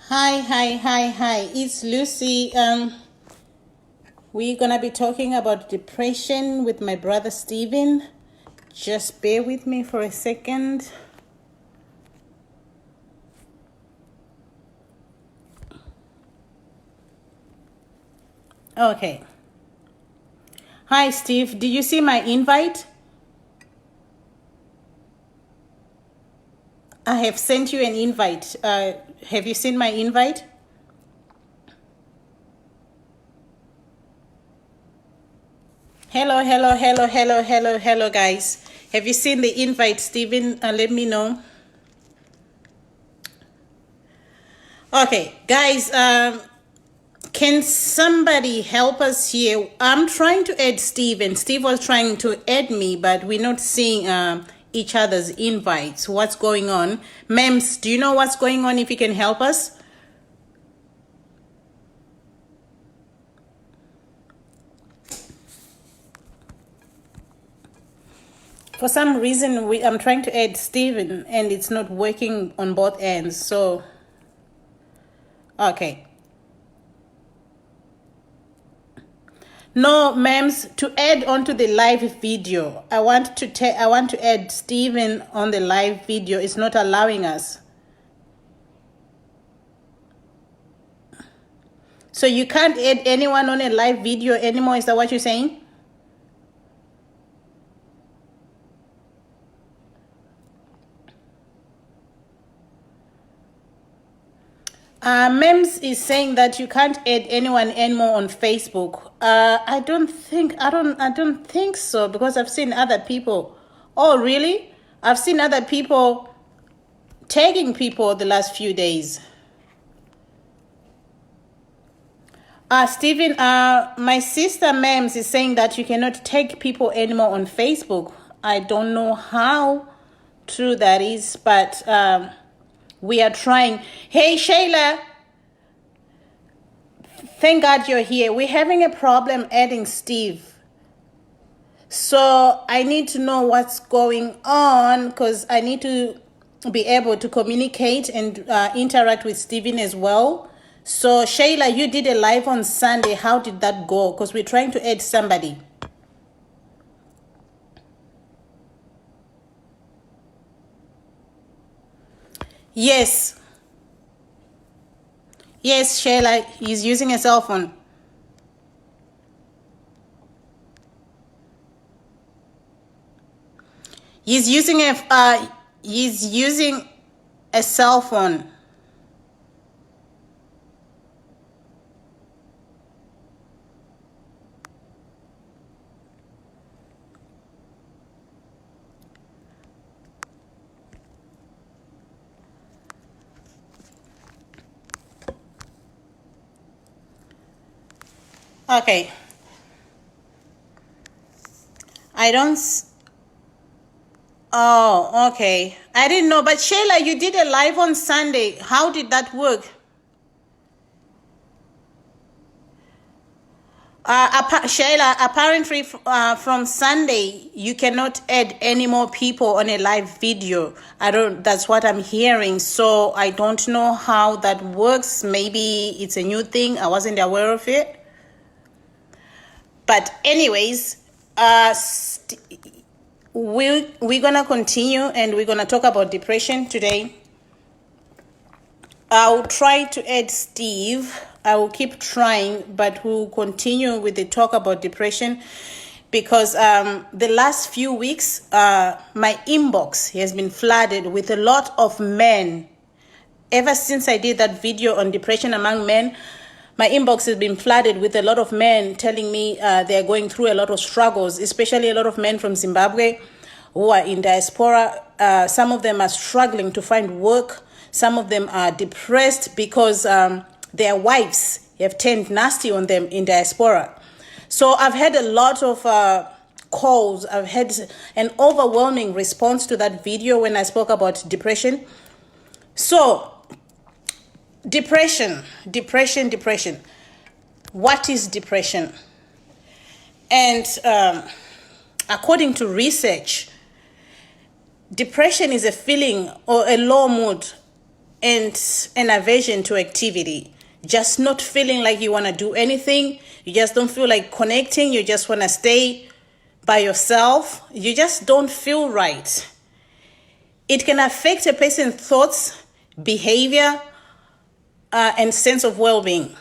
Hi. It's Lucy. We're gonna be talking about depression with my brother Steven. Just bear with me for a second. Okay. Hi, Steve. Did you see my invite? I have sent you an invite. Have you seen my invite? Hello, guys. Have you seen the invite, Steven? Let me know. Okay, guys. Can somebody help us here? I'm trying to add Steve, and Steve was trying to add me, but we're not seeing each other's invites. What's going on? Mems, do you know what's going on? If you can help us? For some reason, I'm trying to add Steven, and it's not working on both ends. So, okay. No, Mems, to add onto the live video, I want to add Steven on the live video. It's not allowing us. So you can't add anyone on a live video anymore. Is that what you're saying? Mems is saying that you can't add anyone anymore on Facebook. I don't think so, because I've seen other people. Oh, really? I've seen other people tagging people the last few days. Stephen, my sister Mems is saying that you cannot tag people anymore on Facebook. I don't know how true that is, but we are trying. Hey, Shayla. Thank God you're here. We're having a problem adding Steve. So I need to know what's going on, because I need to be able to communicate and interact with Steven as well. So Shayla, you did a live on Sunday. How did that go? Because we're trying to add somebody. Yes, Shayla, he's using a cell phone. He's using a cell phone. Okay. I don't. Oh, okay. I didn't know. But Shayla, you did a live on Sunday. How did that work? Shayla, apparently from Sunday, you cannot add any more people on a live video. That's what I'm hearing. So I don't know how that works. Maybe it's a new thing. I wasn't aware of it. But anyways, we're gonna continue, and we're gonna talk about depression today. I'll try to add Steve. I will keep trying, but we'll continue with the talk about depression, because the last few weeks, my inbox has been flooded with a lot of men. Ever since I did that video on depression among men, my inbox has been flooded with a lot of men telling me they're going through a lot of struggles, especially a lot of men from Zimbabwe who are in diaspora. Some of them are struggling to find work. Some of them are depressed because their wives have turned nasty on them in diaspora. So I've had a lot of calls. I've had an overwhelming response to that video when I spoke about depression. So, depression. What is depression? And according to research, depression is a feeling or a low mood and an aversion to activity. Just not feeling like you want to do anything. You just don't feel like connecting. You just want to stay by yourself. You just don't feel right. It can affect a person's thoughts, behavior, and sense of well-being.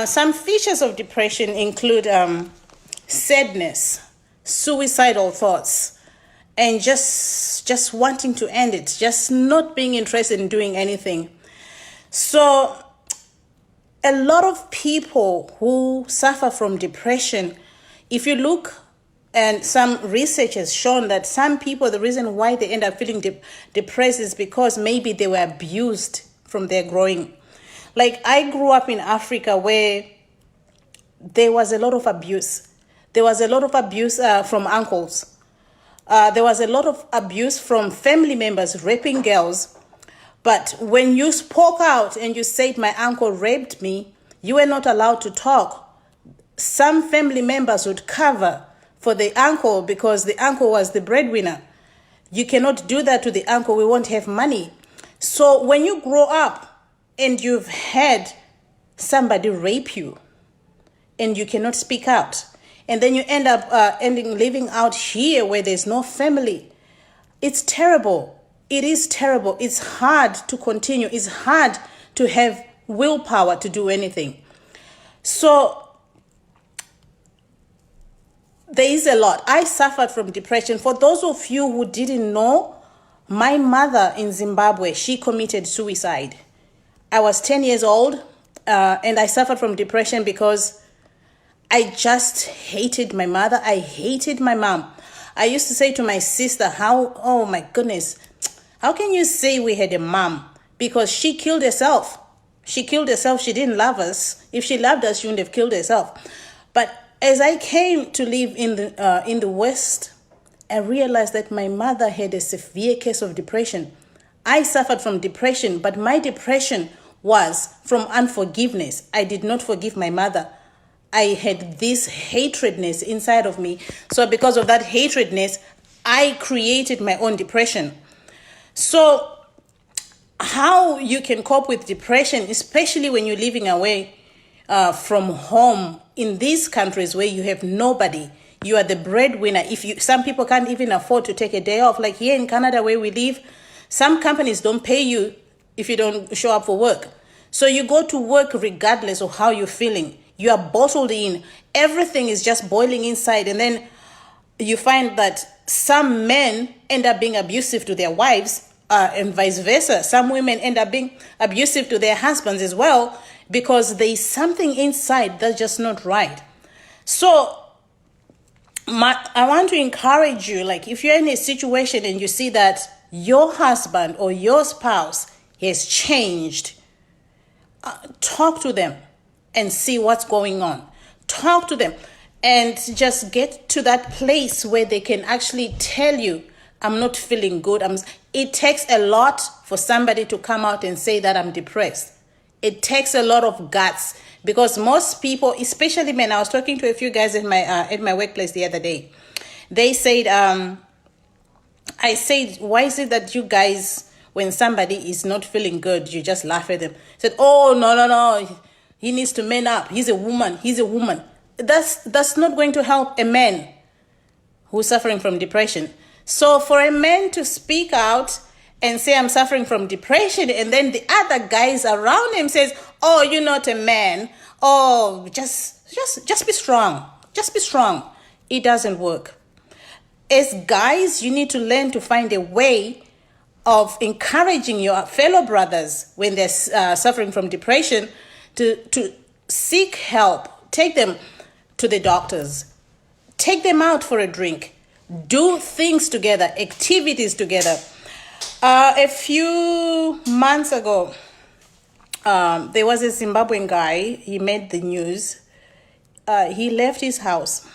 Some features of depression include sadness, suicidal thoughts, and just wanting to end it, just not being interested in doing anything. So a lot of people who suffer from depression, if you look, and some research has shown that some people, the reason why they end up feeling depressed is because maybe they were abused from their growing. Like, I grew up in Africa where there was a lot of abuse. There was a lot of abuse from uncles. There was a lot of abuse from family members raping girls. But when you spoke out and you said, my uncle raped me, you were not allowed to talk. Some family members would cover for the uncle because the uncle was the breadwinner. You cannot do that to the uncle. We won't have money. So when you grow up and you've had somebody rape you and you cannot speak out, and then you end up living out here where there's no family, it's terrible. It is terrible. It's hard to continue. It's hard to have willpower to do anything. So there is a lot. I suffered from depression. For those of you who didn't know, my mother in Zimbabwe, she committed suicide. I was 10 years old and I suffered from depression because I just hated my mother. I hated my mom. I used to say to my sister, oh my goodness, how can you say we had a mom? Because she killed herself. She killed herself. She didn't love us. If she loved us, she wouldn't have killed herself. But as I came to live in the West, I realized that my mother had a severe case of depression. I suffered from depression, but my depression was from unforgiveness. I did not forgive my mother. I had this hatredness inside of me. So because of that hatredness, I created my own depression. So how you can cope with depression, especially when you're living away from home in these countries where you have nobody, you are the breadwinner. Some people can't even afford to take a day off. Like here in Canada where we live, some companies don't pay you if you don't show up for work. So you go to work regardless of how you're feeling. You are bottled in. Everything is just boiling inside. And then you find that some men end up being abusive to their wives and vice versa. Some women end up being abusive to their husbands as well because there is something inside that's just not right. So I want to encourage you, like if you're in a situation and you see that your husband or your spouse has changed, talk to them and see what's going on. Talk to them and just get to that place where they can actually tell you, I'm not feeling good. It takes a lot for somebody to come out and say that I'm depressed. It takes a lot of guts because most people, especially men, I was talking to a few guys at my workplace the other day. They said, I said, why is it that you guys, when somebody is not feeling good, you just laugh at them? I said, oh, no. He needs to man up. He's a woman. That's not going to help a man who's suffering from depression. So for a man to speak out and say, I'm suffering from depression, and then the other guys around him says, oh, you're not a man. Oh, just be strong. Just be strong. It doesn't work. As guys, you need to learn to find a way of encouraging your fellow brothers when they're suffering from depression to seek help. Take them to the doctors. Take them out for a drink. Do things together, activities together. A few months ago, there was a Zimbabwean guy. He made the news. He left his house.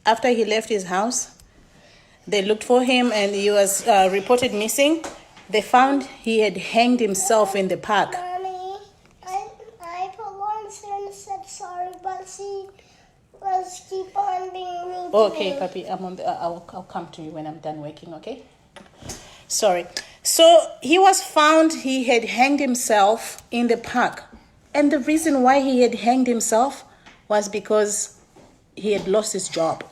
After he left his house, they looked for him and he was reported missing. They found he had hanged himself in the park. Mommy, I put Lawrence and said sorry, but she was keep on being rude. Okay, Papi, I'll come to you when I'm done working, okay? Sorry. So he was found, he had hanged himself in the park. And the reason why he had hanged himself was because he had lost his job.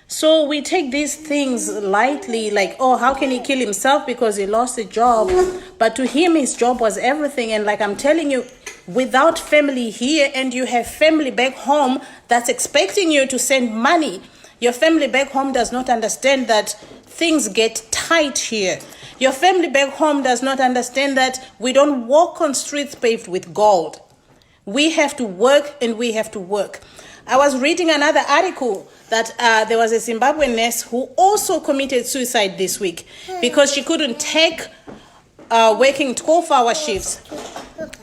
So we take these things lightly, like, oh, how can he kill himself because he lost a job? But to him, his job was everything. And like I'm telling you, without family here, and you have family back home that's expecting you to send money, your family back home does not understand that things get tight here. Your family back home does not understand that we don't walk on streets paved with gold. We have to work, and we have to work. I was reading another article that there was a Zimbabwean nurse who also committed suicide this week because she couldn't take working 12-hour shifts.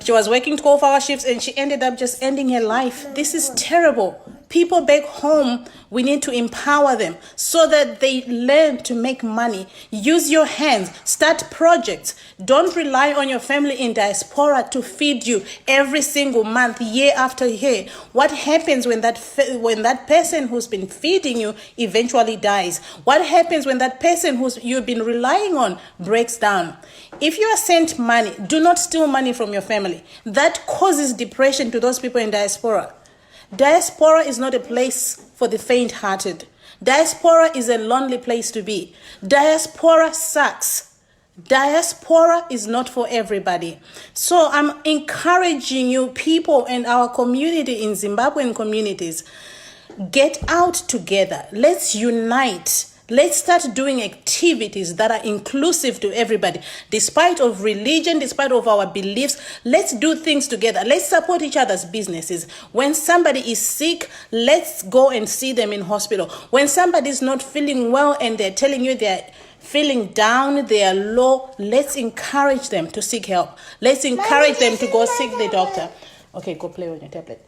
She was working 12-hour shifts and she ended up just ending her life. This is terrible. People back home, we need to empower them so that they learn to make money. Use your hands. Start projects. Don't rely on your family in diaspora to feed you every single month, year after year. What happens when that person who's been feeding you eventually dies? What happens when that person who's you've been relying on breaks down? If you are sent money, do not steal money from your family. That causes depression to those people in diaspora. Diaspora is not a place for the faint-hearted. Diaspora is a lonely place to be. Diaspora sucks. Diaspora is not for everybody. So I'm encouraging you people and our community in Zimbabwean communities, get out together. Let's unite. Let's start doing activities that are inclusive to everybody. Despite of religion, despite of our beliefs, let's do things together. Let's support each other's businesses. When somebody is sick, let's go and see them in hospital. When somebody is not feeling well and they're telling you they're feeling down, they are low, let's encourage them to seek help. Let's encourage them to go seek the doctor. Okay, go play on your tablet.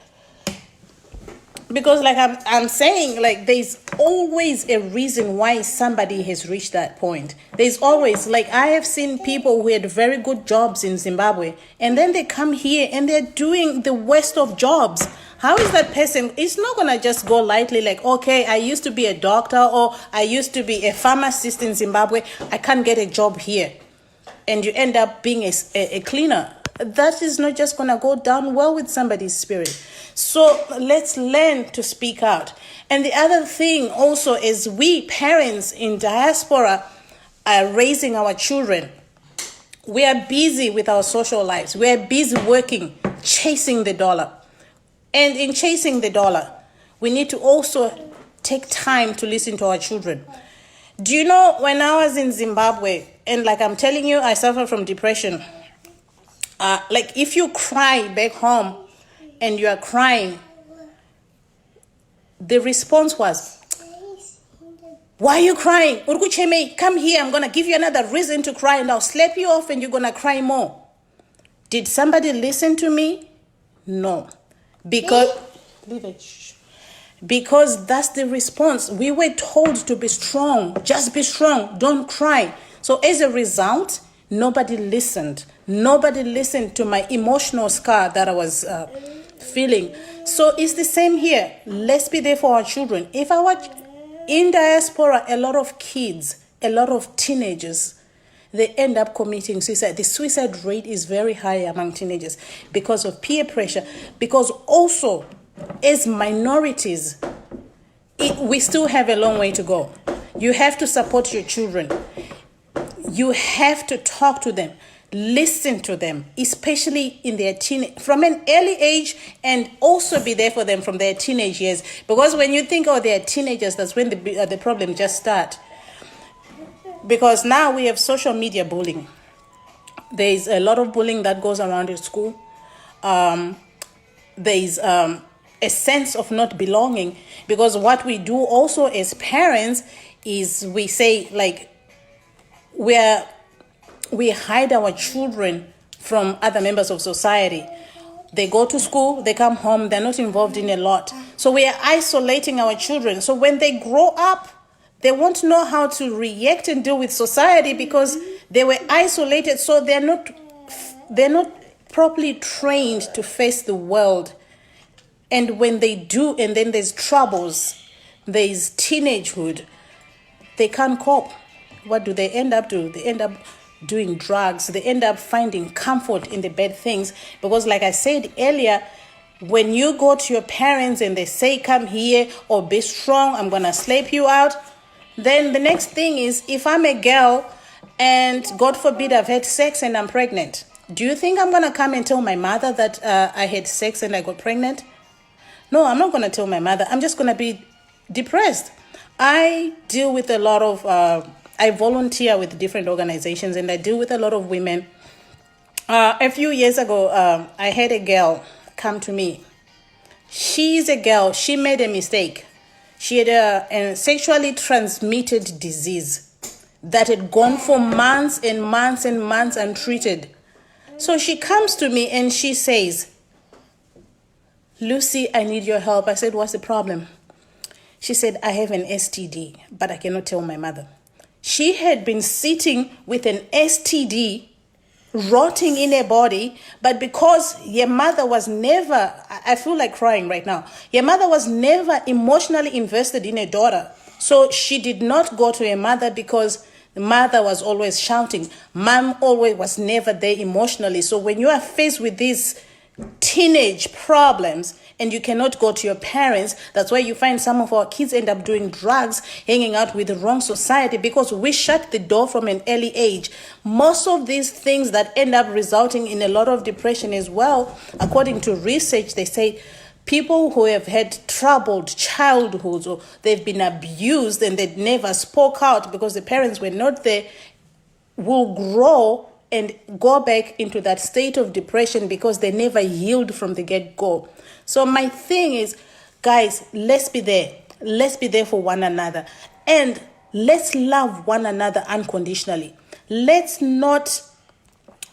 Because like I'm saying, like there's always a reason why somebody has reached that point. There's always, like I have seen people who had very good jobs in Zimbabwe and then they come here and they're doing the worst of jobs. How is that person? It's not going to just go lightly like, okay, I used to be a doctor or I used to be a pharmacist in Zimbabwe. I can't get a job here. And you end up being a cleaner. That is not just going to go down well with somebody's spirit. So let's learn to speak out. And the other thing also is we parents in diaspora are raising our children. We are busy with our social lives. We are busy working, chasing the dollar. And in chasing the dollar, we need to also take time to listen to our children. Do you know when I was in Zimbabwe, and like I'm telling you, I suffer from depression. Like if you cry back home and you are crying, the response was, why are you crying? Urukucheme, come here. I'm going to give you another reason to cry and I'll slap you off and you're going to cry more. Did somebody listen to me? No. Because that's the response. We were told to be strong. Just be strong. Don't cry. So as a result, nobody listened. Nobody listened to my emotional scar that I was feeling. So it's the same here. Let's be there for our children. If I watch in diaspora, a lot of kids, a lot of teenagers, they end up committing suicide. The suicide rate is very high among teenagers because of peer pressure. Because also, as minorities, we still have a long way to go. You have to support your children. You have to talk to them. Listen to them, especially in their from an early age, and also be there for them from their teenage years. Because when you think, oh, they're teenagers, that's when the problem just starts. Because now we have social media bullying. There's a lot of bullying that goes around at school. There's a sense of not belonging. Because what we do also as parents is we say, like, we hide our children from other members of society. They go to school, they come home, they're not involved in a lot. So we are isolating our children. So when they grow up, they won't know how to react and deal with society because they were isolated. So they're not properly trained to face the world. And when they do, and then there's troubles, there's teenagehood, they can't cope. What do they end up doing? They end up doing drugs. They end up finding comfort in the bad things because, like I said earlier, when you go to your parents and they say, come here or be strong, I'm going to slap you out. Then the next thing is, if I'm a girl and God forbid I've had sex and I'm pregnant, do you think I'm going to come and tell my mother that I had sex and I got pregnant? No, I'm not going to tell my mother. I'm just going to be depressed. I deal with a lot of, I volunteer with different organizations and I deal with a lot of women. A few years ago, I had a girl come to me. She's a girl. She made a mistake. She had a sexually transmitted disease that had gone for months and months and months untreated. So she comes to me and she says, Lucy, I need your help. I said, what's the problem? She said, I have an STD, but I cannot tell my mother. She had been sitting with an STD rotting in her body, but because your mother was never, I feel like crying right now, your mother was never emotionally invested in her daughter. So she did not go to her mother because the mother was always shouting. Mom always was never there emotionally. So when you are faced with these teenage problems and you cannot go to your parents, that's why you find some of our kids end up doing drugs, hanging out with the wrong society, because we shut the door from an early age. Most of these things that end up resulting in a lot of depression as well, according to research, they say people who have had troubled childhoods or they've been abused and they never spoke out because the parents were not there will grow and go back into that state of depression because they never healed from the get-go. So my thing is, guys, let's be there. Let's be there for one another. And let's love one another unconditionally. Let's not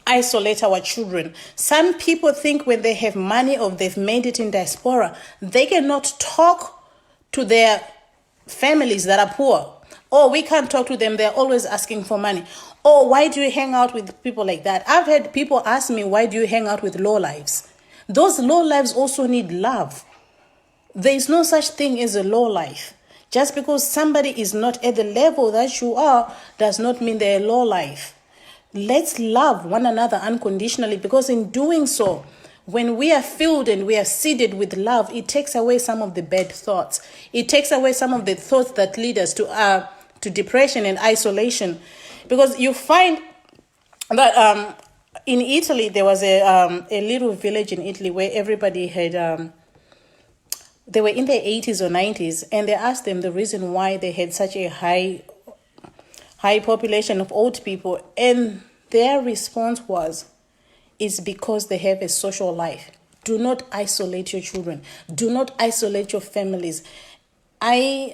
isolate our children. Some people think when they have money or they've made it in diaspora, they cannot talk to their families that are poor. Oh, we can't talk to them. They're always asking for money. Oh, why do you hang out with people like that? I've had people ask me, why do you hang out with lowlifes? Those lowlifes also need love. There is no such thing as a lowlife. Just because somebody is not at the level that you are does not mean they're a lowlife. Let's love one another unconditionally, because in doing so, when we are filled and we are seeded with love, it takes away some of the bad thoughts. It takes away some of the thoughts that lead us to depression and isolation. Because you find that in Italy, there was a little village in Italy where everybody had, they were in their 80s or 90s, and they asked them the reason why they had such a high population of old people. And their response was, it's because they have a social life. Do not isolate your children. Do not isolate your families. 2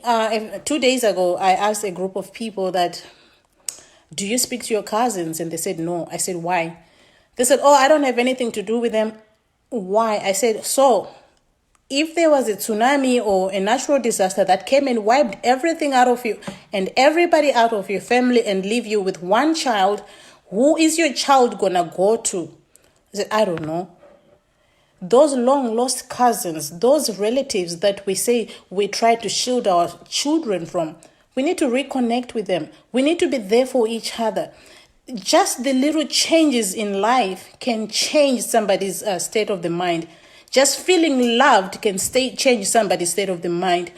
days ago, I asked a group of people that, do you speak to your cousins? And they said, no. I said, why? They said, oh, I don't have anything to do with them. Why? I said, so if there was a tsunami or a natural disaster that came and wiped everything out of you and everybody out of your family and leave you with one child, who is your child going to go to? I said, I don't know. Those long lost cousins, those relatives that we say we try to shield our children from, we need to reconnect with them. We need to be there for each other. Just the little changes in life can change somebody's state of the mind. Just feeling loved can change somebody's state of the mind.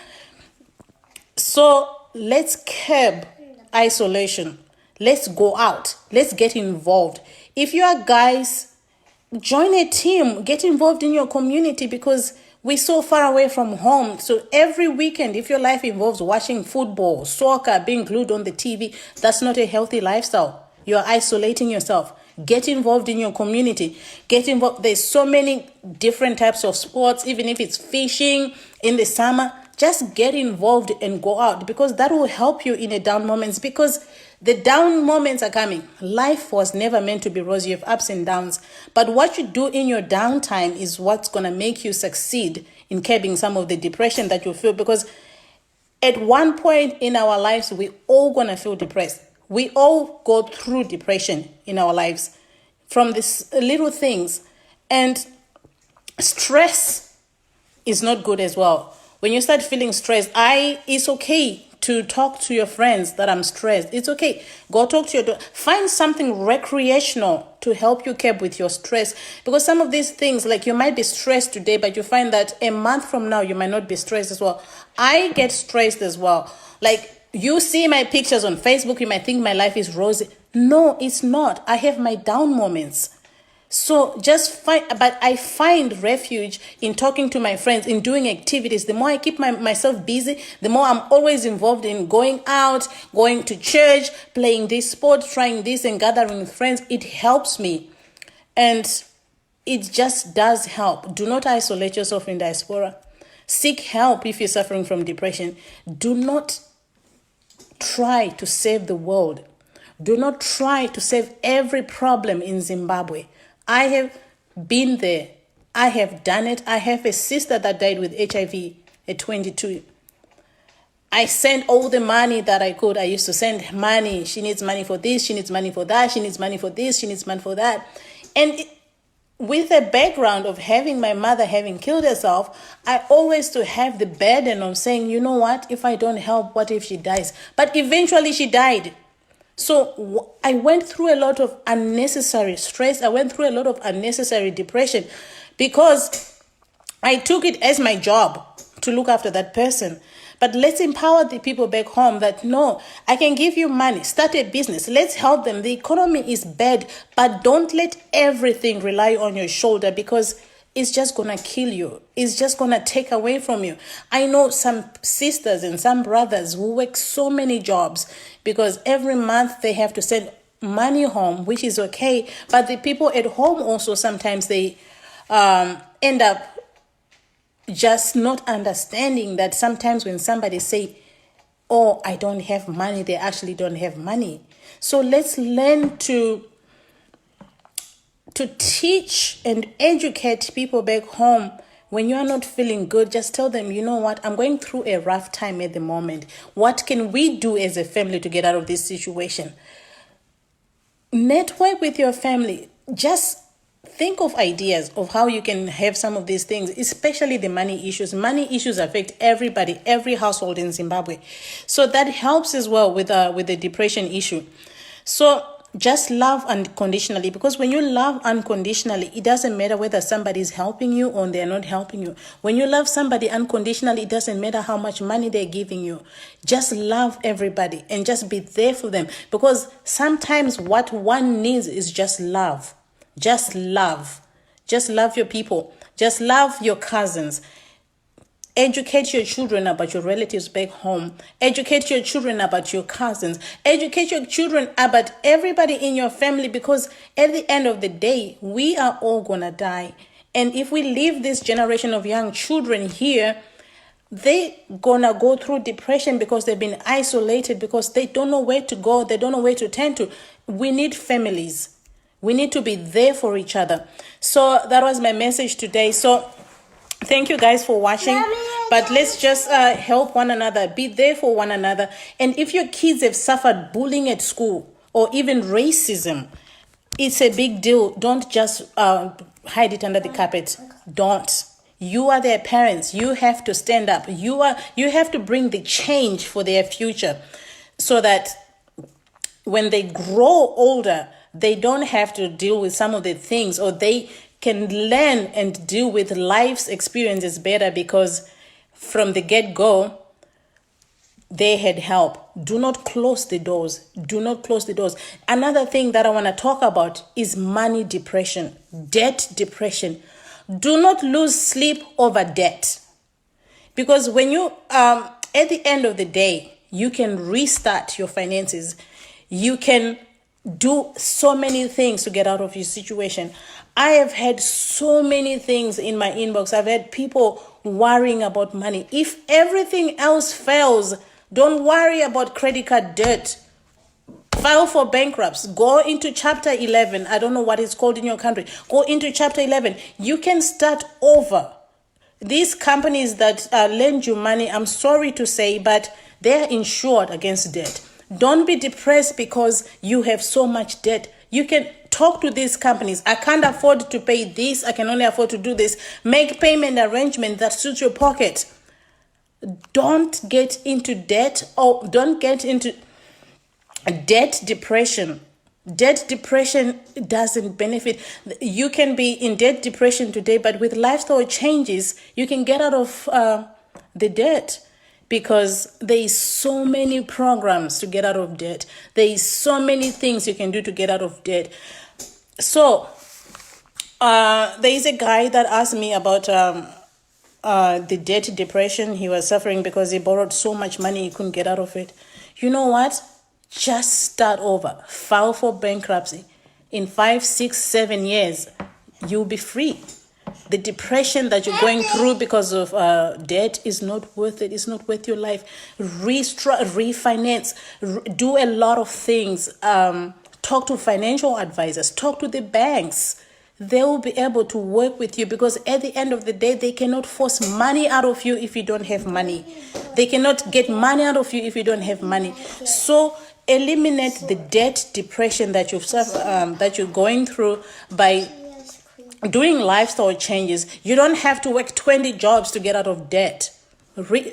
So let's curb isolation. Let's go out. Let's get involved. If you are guys, join a team. Get involved in your community, because we're so far away from home. So every weekend, if your life involves watching football, soccer, being glued on the TV, that's not a healthy lifestyle. You're isolating yourself. Get involved in your community. Get involved. There's so many different types of sports, even if it's fishing in the summer. Just get involved and go out, because that will help you in the down moments, because the down moments are coming. Life was never meant to be rosy. You have ups and downs. But what you do in your downtime is what's going to make you succeed in curbing some of the depression that you feel, because at one point in our lives, we all going to feel depressed. We all go through depression in our lives from these little things. And stress is not good as well. When you start feeling stressed, it's okay to talk to your friends that I'm stressed. It's okay. Go talk to your find something recreational to help you cope with your stress. Because some of these things, like you might be stressed today, but you find that a month from now, you might not be stressed as well. I get stressed as well. Like you see my pictures on Facebook, you might think my life is rosy. No, it's not. I have my down moments. So but I find refuge in talking to my friends, in doing activities. The more I keep myself busy, the more I'm always involved in going out, going to church, playing this sport, trying this and gathering with friends. It helps me. And it just does help. Do not isolate yourself in diaspora. Seek help if you're suffering from depression. Do not try to save the world. Do not try to save every problem in Zimbabwe. I have been there. I have done it. I have a sister that died with HIV at 22. I sent all the money that I could. I used to send money. She needs money for this. She needs money for that. She needs money for this. She needs money for that. And with the background of having my mother having killed herself, I always to have the burden of saying, you know what, if I don't help, what if she dies? But eventually she died. So I went through a lot of unnecessary stress. I went through a lot of unnecessary depression because I took it as my job to look after that person. But let's empower the people back home that, no, I can give you money, start a business, let's help them. The economy is bad, but don't let everything rely on your shoulder because it's just going to kill you. It's just going to take away from you. I know some sisters and some brothers who work so many jobs because every month they have to send money home, which is okay. But the people at home also sometimes they end up just not understanding that sometimes when somebody say, oh, I don't have money, they actually don't have money. So let's learn to teach and educate people back home. When you are not feeling good, just tell them, you know what, I'm going through a rough time at the moment. What can we do as a family to get out of this situation? Network with your family. Just think of ideas of how you can have some of these things, especially the money issues. Money issues affect everybody, every household in Zimbabwe. So that helps as well with the depression issue. So just love unconditionally, because when you love unconditionally, it doesn't matter whether somebody is helping you or they're not helping you. When you love somebody unconditionally, it doesn't matter how much money they're giving you. Just love everybody and just be there for them, because sometimes what one needs is just love. Just love. Just love your people. Just love your cousins. Educate your children about your relatives back home. Educate your children about your cousins. Educate your children about everybody in your family, because at the end of the day, we are all gonna die. And if we leave this generation of young children here, they gonna go through depression because they've been isolated, because they don't know where to go. They don't know where to turn to. We need families. We need to be there for each other. So that was my message today. So thank you guys for watching. But let's just help one another. Be there for one another. And if your kids have suffered bullying at school or even racism, it's a big deal. Don't just hide it under the carpet. Don't. You are their parents. You have to stand up. You have to bring the change for their future, so that when they grow older, they don't have to deal with some of the things, or they can learn and deal with life's experiences better, because from the get-go, they had help. Do not close the doors. Do not close the doors. Another thing that I want to talk about is money depression, debt depression. Do not lose sleep over debt. Because when you, at the end of the day, you can restart your finances. You can do so many things to get out of your situation. I have had so many things in my inbox. I've had people worrying about money. If everything else fails, don't worry about credit card debt. File for bankruptcy. Go into chapter 11. I don't know what it's called in your country. Go into chapter 11. You can start over. These companies that lend you money, I'm sorry to say, but they're insured against debt. Don't be depressed because you have so much debt. You can talk to these companies. I can't afford to pay this. I can only afford to do this. Make payment arrangement that suits your pocket. Don't get into debt, or don't get into debt depression. Debt depression doesn't benefit. You can be in debt depression today, but with lifestyle changes, you can get out of the debt, because there is so many programs to get out of debt. There is so many things you can do to get out of debt. So there is a guy that asked me about the debt depression he was suffering because he borrowed so much money he couldn't get out of it. You know what? Just start over. File for bankruptcy. In 5, 6, 7 years, you'll be free. The depression that you're going through because of debt is not worth it. It's not worth your life. Refinance. Do a lot of things. Talk to financial advisors. Talk to the banks. They will be able to work with you, because at the end of the day, they cannot force money out of you if you don't have money. They cannot get money out of you if you don't have money. So eliminate the debt depression that you're going through by doing lifestyle changes. You don't have to work 20 jobs to get out of debt.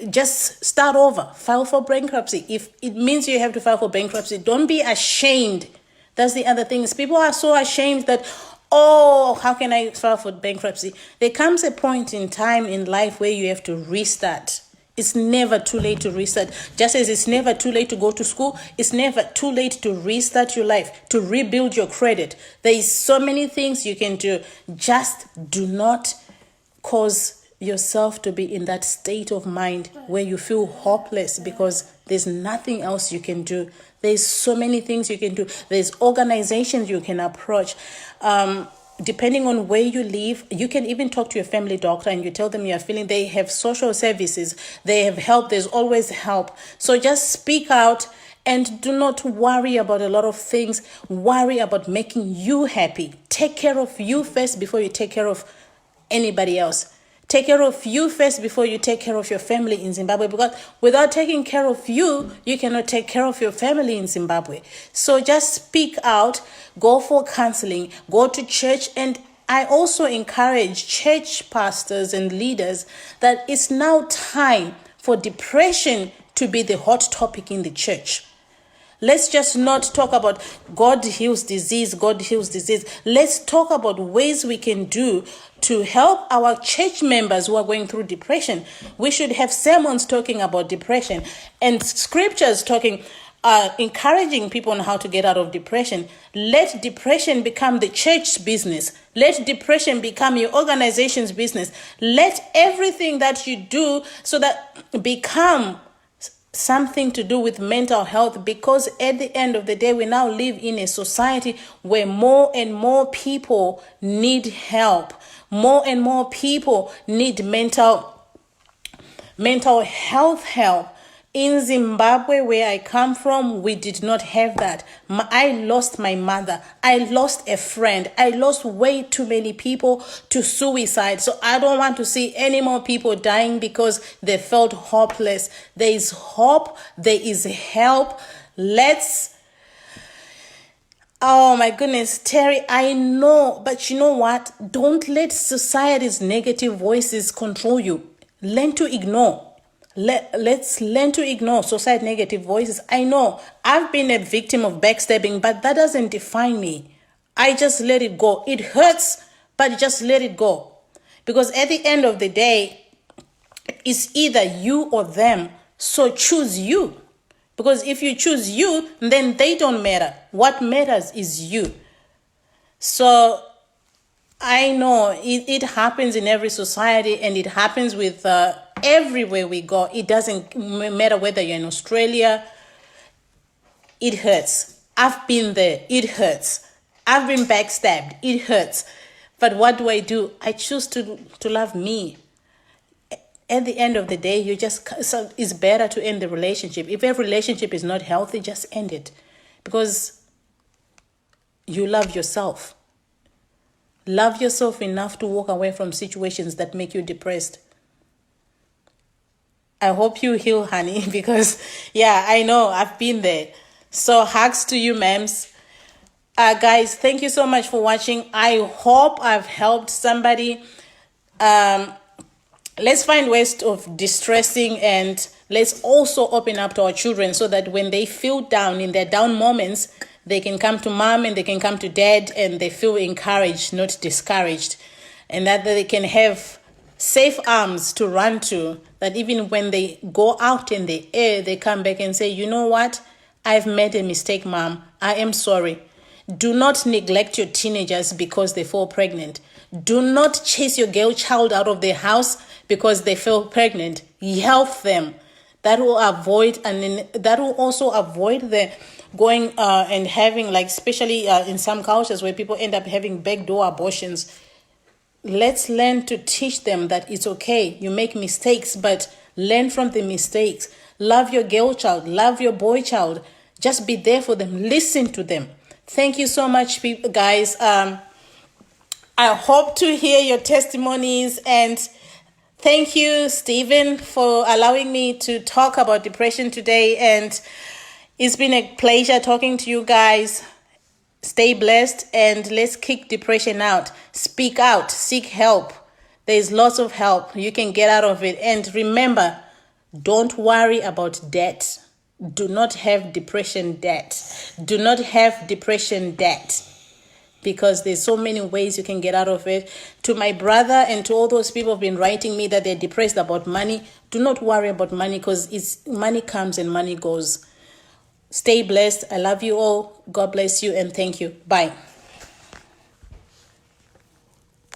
Just start over. File for bankruptcy. If it means you have to file for bankruptcy, don't be ashamed. That's the other thing. Is people are so ashamed that, oh, how can I file for bankruptcy? There comes a point in time in life where you have to restart. It's never too late to restart. Just as it's never too late to go to school, it's never too late to restart your life, to rebuild your credit. There is so many things you can do. Just do not cause yourself to be in that state of mind where you feel hopeless, because there's nothing else you can do. There's so many things you can do. There's organizations you can approach. Depending on where you live, you can even talk to your family doctor and you tell them you're feeling. They have social services. They have help. There's always help. So just speak out and do not worry about a lot of things. Worry about making you happy. Take care of you first before you take care of anybody else. Take care of you first before you take care of your family in Zimbabwe, because without taking care of you, you cannot take care of your family in Zimbabwe. So just speak out, go for counseling, go to church. And I also encourage church pastors and leaders that it's now time for depression to be the hot topic in the church. Let's just not talk about God heals disease, God heals disease. Let's talk about ways we can do to help our church members who are going through depression. We should have sermons talking about depression and scriptures talking, encouraging people on how to get out of depression. Let depression become the church's business. Let depression become your organization's business. Let everything that you do so that become something to do with mental health, because at the end of the day, we now live in a society where more and more people need help. More and more people need mental health help. In Zimbabwe, where I come from, we did not have that. I lost my mother. I lost a friend. I lost way too many people to suicide. So I don't want to see any more people dying because they felt hopeless. There is hope. There is help. Oh my goodness, Terry, I know, but you know what? Don't let society's negative voices control you. Learn to ignore. Let's learn to ignore society negative voices. I know I've been a victim of backstabbing, but that doesn't define me. I just let it go. It hurts, but just let it go. Because at the end of the day, it's either you or them. So choose you. Because if you choose you, then they don't matter. What matters is you. So I know it happens in every society, and it happens with everywhere we go. It doesn't matter whether you're in Australia. It hurts. I've been there. It hurts. I've been backstabbed. It hurts. But what do? I choose to love me. At the end of the day, so it's better to end the relationship. If a relationship is not healthy, just end it. Because you love yourself. Love yourself enough to walk away from situations that make you depressed. I hope you heal, honey, because, yeah, I know, I've been there. So hugs to you, ma'ams. Guys, thank you so much for watching. I hope I've helped somebody. let's find ways of distressing, and let's also open up to our children so that when they feel down, in their down moments, they can come to mom and they can come to dad and they feel encouraged, not discouraged, and that they can have safe arms to run to, that even when they go out in the air, they come back and say, you know what, I've made a mistake, mom, I am sorry. Do not neglect your teenagers because they fall pregnant. Do not chase your girl child out of their house because they fell pregnant. Help them. That will avoid, and that will also avoid the going and having, like, especially in some cultures where people end up having backdoor abortions. Let's learn to teach them that it's okay. You make mistakes, but learn from the mistakes. Love your girl child. Love your boy child. Just be there for them. Listen to them. Thank you so much, people, guys. I hope to hear your testimonies, and thank you, Stephen, for allowing me to talk about depression today. And it's been a pleasure talking to you guys. Stay blessed, and let's kick depression out. Speak out, seek help. There's lots of help. You can get out of it. And remember, don't worry about debt. Do not have depression debt. Do not have depression debt, because there's so many ways you can get out of it. To my brother and to all those people who have been writing me that they're depressed about money, do not worry about money, because money comes and money goes. Stay blessed. I love you all. God bless you, and thank you. Bye.